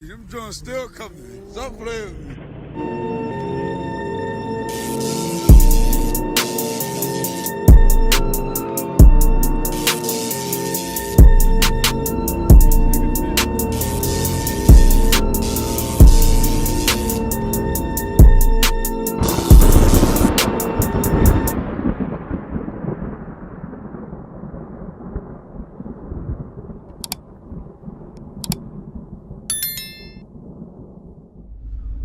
Them joints still coming. Stop playing with me.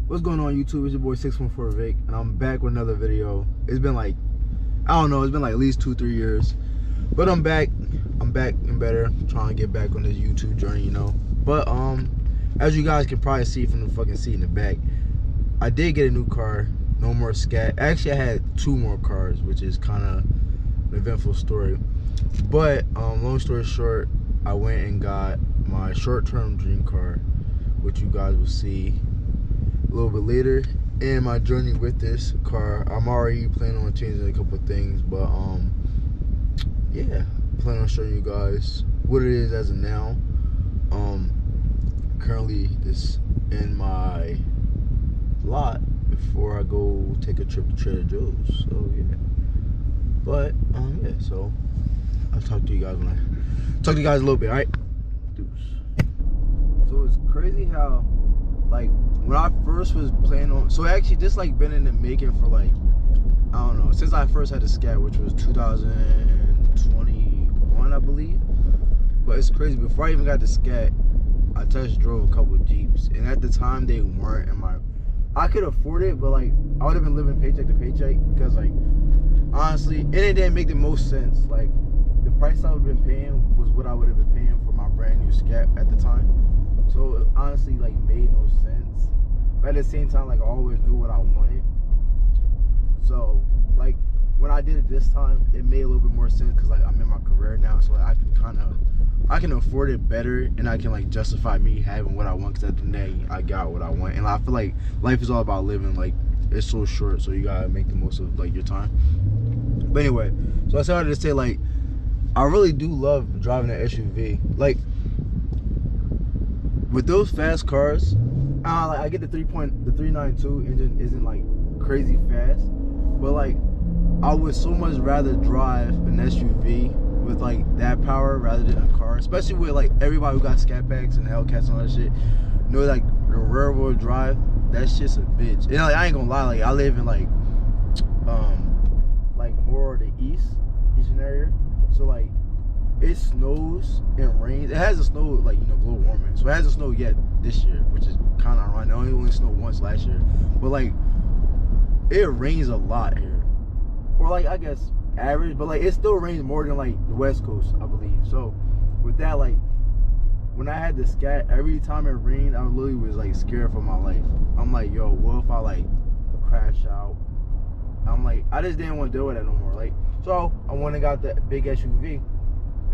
What's going on YouTube? It's your boy 614 Vic, and I'm back with another video. It's been like, I don't know, it's been like at least 2-3 years. But I'm back and better. Trying to get back on this YouTube journey, you know. But as you guys can probably see from the fucking seat in the back, I did get a new car. No more scat. Actually, I had 2 more cars, which is kind of an eventful story. But long story short, I went and got my short-term dream car, which you guys will see a little bit later in my journey with this car. I'm already planning on changing a couple of things, but yeah, plan on showing you guys what it is as of now. Currently this in my lot before I go take a trip to Trader Joe's. So yeah, but yeah, so I'll talk to you guys when I talk to you guys a little bit. All right, deuce. So it's crazy how, like, when I first was planning on, so actually this like been in the making for like, I don't know, since I first had the Scat, which was 2021, I believe. But it's crazy, before I even got the Scat, I test drove a couple of Jeeps, and at the time they weren't in my, I could afford it, but like I would have been living paycheck to paycheck, because like honestly, and it didn't make the most sense. Like the price I would have been paying was what I would have been paying for my brand new Scat at the time. So it honestly like made no sense. But at the same time, like I always knew what I wanted. So like when I did it this time, it made a little bit more sense because like I'm in my career now, so like I can afford it better, and I can like justify me having what I want, because at the end of the day I got what I want. And I feel like life is all about living. Like it's so short, so you gotta make the most of like your time. But anyway, so I started to say like I really do love driving an SUV. Like with those fast cars, like I get the 392 engine isn't like crazy fast, but like I would so much rather drive an SUV with like that power rather than a car, especially with like everybody who got Scat Packs and Hellcats and all that shit. You know, like the rear wheel drive, that shit's a bitch. And like I ain't gonna lie, like I live in like more of the eastern area, so like it snows and rains. It hasn't snowed like, you know, global warming, so it hasn't snowed yet this year, which is kind of ironic. It only snowed once last year, but like it rains a lot here, or like I guess average, but like it still rains more than like the West Coast, I believe. So with that, like when I had the Scat, every time it rained, I literally was like scared for my life. I'm like, yo, what if I like crash out? I'm like, I just didn't want to deal with that no more. Like, so I went and got the big SUV,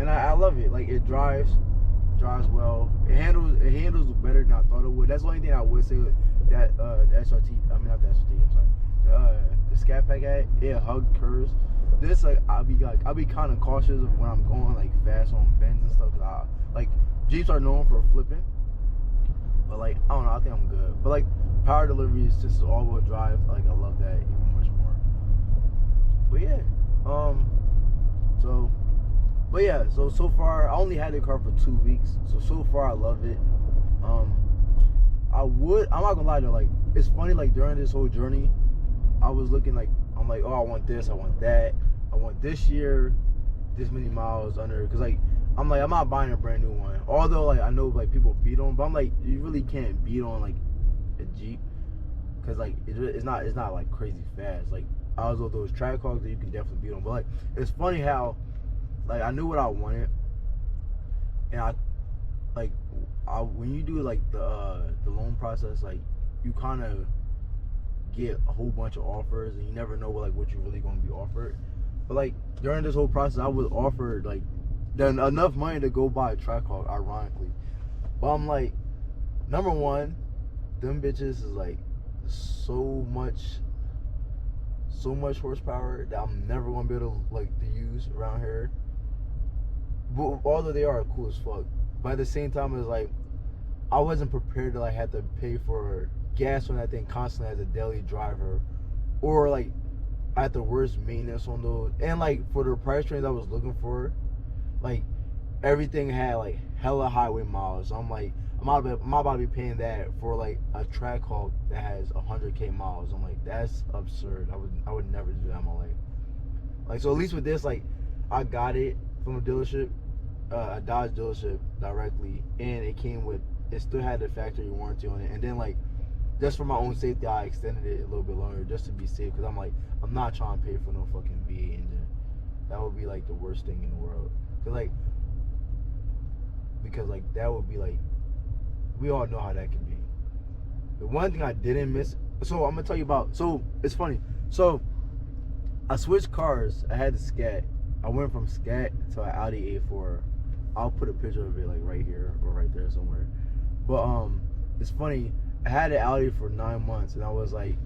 and I love it. Like it drives well. It handles better than I thought it would. That's the only thing I would say with that the SRT. I mean, not the SRT. I'm sorry. The Scat Pack it hugged curves. This like I'll be kind of cautious of when I'm going like fast on bends and stuff. Cause like Jeeps are known for flipping, but like I don't know. I think I'm good. But like power delivery is just all-wheel drive. Like I love that even much more. But yeah, so far I only had the car for 2 weeks. So far I love it. I'm not gonna lie though, like it's funny, like during this whole journey, I was looking like, I'm like, oh, I want this, I want that, I want this year, this many miles under, because like I'm not buying a brand new one. Although like I know like people beat on, but I'm like, you really can't beat on like a Jeep, because like it's not like crazy fast. Like I was with those Trackhawks that you can definitely beat on, but like it's funny how like I knew what I wanted, and when you do like the loan process, like you kind of get a whole bunch of offers, and you never know what you're really going to be offered. But like during this whole process, I was offered like enough money to go buy a Trackhawk, ironically. But I'm like, number one, them bitches is like so much horsepower that I'm never gonna be able to use around here. But although they are cool as fuck, but at the same time, it's like I wasn't prepared to like have to pay for gas on that thing constantly as a daily driver, or like I had the worst maintenance on those. And like for the price range I was looking for, like everything had like hella highway miles. So I'm like, I'm about to be paying that for like a Trackhawk that has 100K miles. I'm like, that's absurd. I would never do that in my life. Like, so at least with this, like, I got it from a dealership, a Dodge dealership directly, and it still had the factory warranty on it. And then like, just for my own safety, I extended it a little bit longer just to be safe, because I'm like, I'm not trying to pay for no fucking V8 engine. That would be like the worst thing in the world. Because that would be like, we all know how that can be. The one thing I didn't miss, so I'm gonna tell you about, so it's funny. So I switched cars. I had the Scat. I went from Scat to an Audi A4. I'll put a picture of it like right here or right there somewhere. But it's funny. I had an Audi for 9 months, and I was like,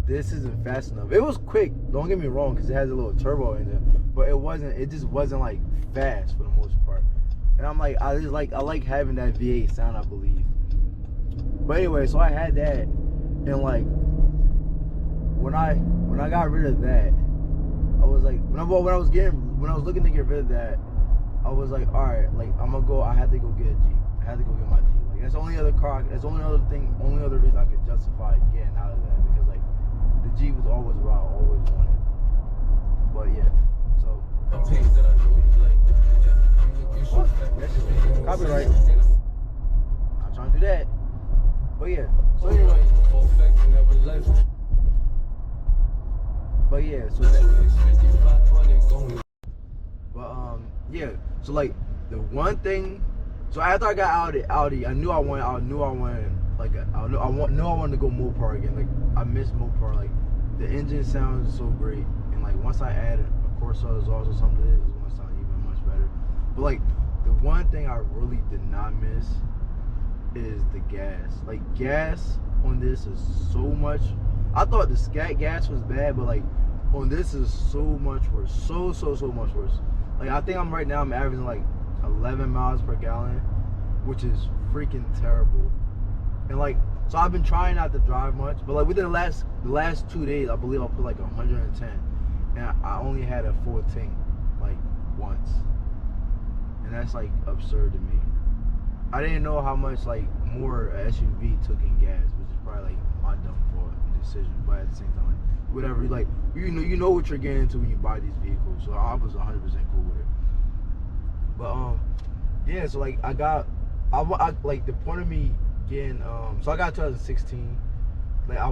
this isn't fast enough. It was quick, don't get me wrong, because it has a little turbo in it, but it just wasn't like fast for the most part. And I'm like, I like having that V8 sound, I believe. But anyway, so I had that, and like when I got rid of that, I was like, when I was looking to get rid of that, I was like, all right, like I had to go get a Jeep. I had to go get my Jeep. Like that's the only other reason I could justify getting out of that, because like the Jeep was always what I always wanted. But yeah, so copyright. I'm trying to do that. But yeah, so anyway. But yeah, so yeah, so like the one thing, so after I got Audi, I knew I wanted to go Mopar again. Like I miss Mopar. Like the engine sounds so great, and like once I added a Corsa exhaust or something, it's gonna sound even much better. But like the one thing I really did not miss is the gas. Like gas on this is so much. I thought the Scat gas was bad, but like on this is so much worse. So much worse. Like I think I'm averaging like 11 miles per gallon, which is freaking terrible. And like, so I've been trying not to drive much, but like within the last 2 days, I believe I put like 110, and I only had a full tank like once, and that's like absurd to me. I didn't know how much like more a SUV took in gas, which is probably like my dumb fault decision. But at the same time, like, whatever, like you know what you're getting into when you buy these vehicles. So I was 100% cool with it. But yeah, so like I like the point of me getting so I got 2016. Like I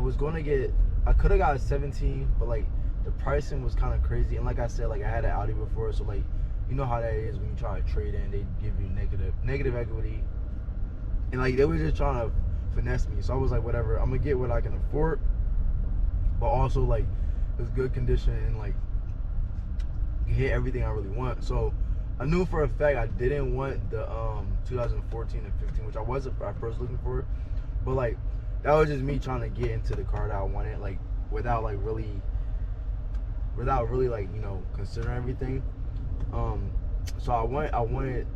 could have got a 17, but like the pricing was kind of crazy. And like I said, like I had an Audi before, so like you know how that is when you try to trade in, they give you negative equity, and like they were just trying to finesse me. So I was like, whatever, I'm gonna get what I can afford, but also like it's good condition and like hit everything I really want. So I knew for a fact I didn't want the 2014 and 15, which I wasn't at first looking for, but like that was just me trying to get into the car that I wanted, like without really like, you know, considering everything. So I wanted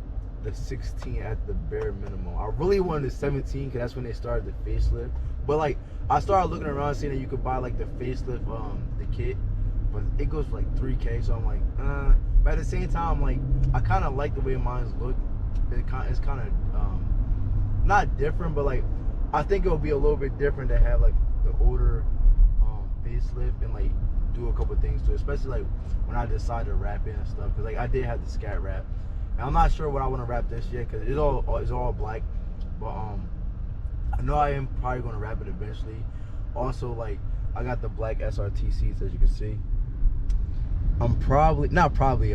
the 16 at the bare minimum. I really wanted the 17 because that's when they started the facelift. But like I started looking around, seeing that you could buy like the facelift, the kit, but it goes for like 3K. So I'm like, but at the same time, like I kind of like the way mine's look. It's kind of not different, but like I think it'll be a little bit different to have like the older facelift and like do a couple things to it, especially like when I decide to wrap in and stuff. Cause like I did have the Scat wrap, and I'm not sure what I want to wrap this yet, cause it's all black. But I know I am probably gonna wrap it eventually. Also, like I got the black SRT seats, as you can see. I'm I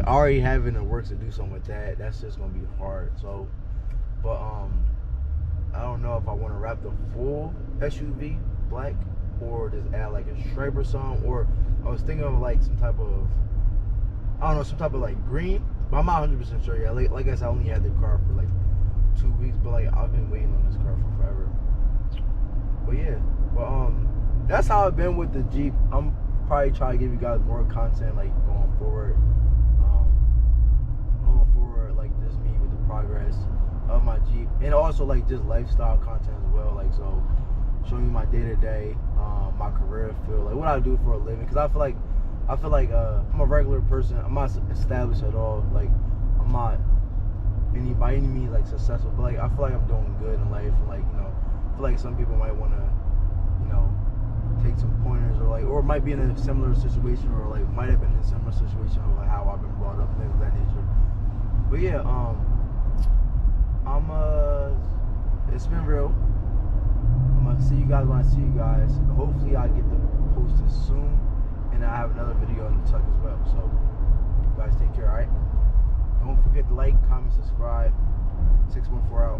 already have in the works to do something with that. That's just gonna be hard. So, but I don't know if I want to wrap the full SUV black or just add like a stripe or something. Or I was thinking of like some type of like green, but I'm not 100% sure yet. Like I said, I only had the car for like 2 weeks, but like I've been waiting on this car for forever. But yeah, that's how I've been with the Jeep. I'm probably try to give you guys more content like going forward, like just me with the progress. of my Jeep, and also like just lifestyle content as well. Like, so showing you my day to day, my career field, like what I do for a living. Because I feel like I'm a regular person. I'm not established at all. Like, I'm not by any means like successful, but like I feel like I'm doing good in life. And like, you know, I feel like some people might want to, you know, take some pointers, or might be in a similar situation, or like might have been in a similar situation of like how I've been brought up, things of that nature. But yeah, it's been real. I'm gonna see you guys when I see you guys. Hopefully I get to post this soon, and I have another video in the tuck as well. So you guys take care, alright? Don't forget to like, comment, subscribe. 614 out.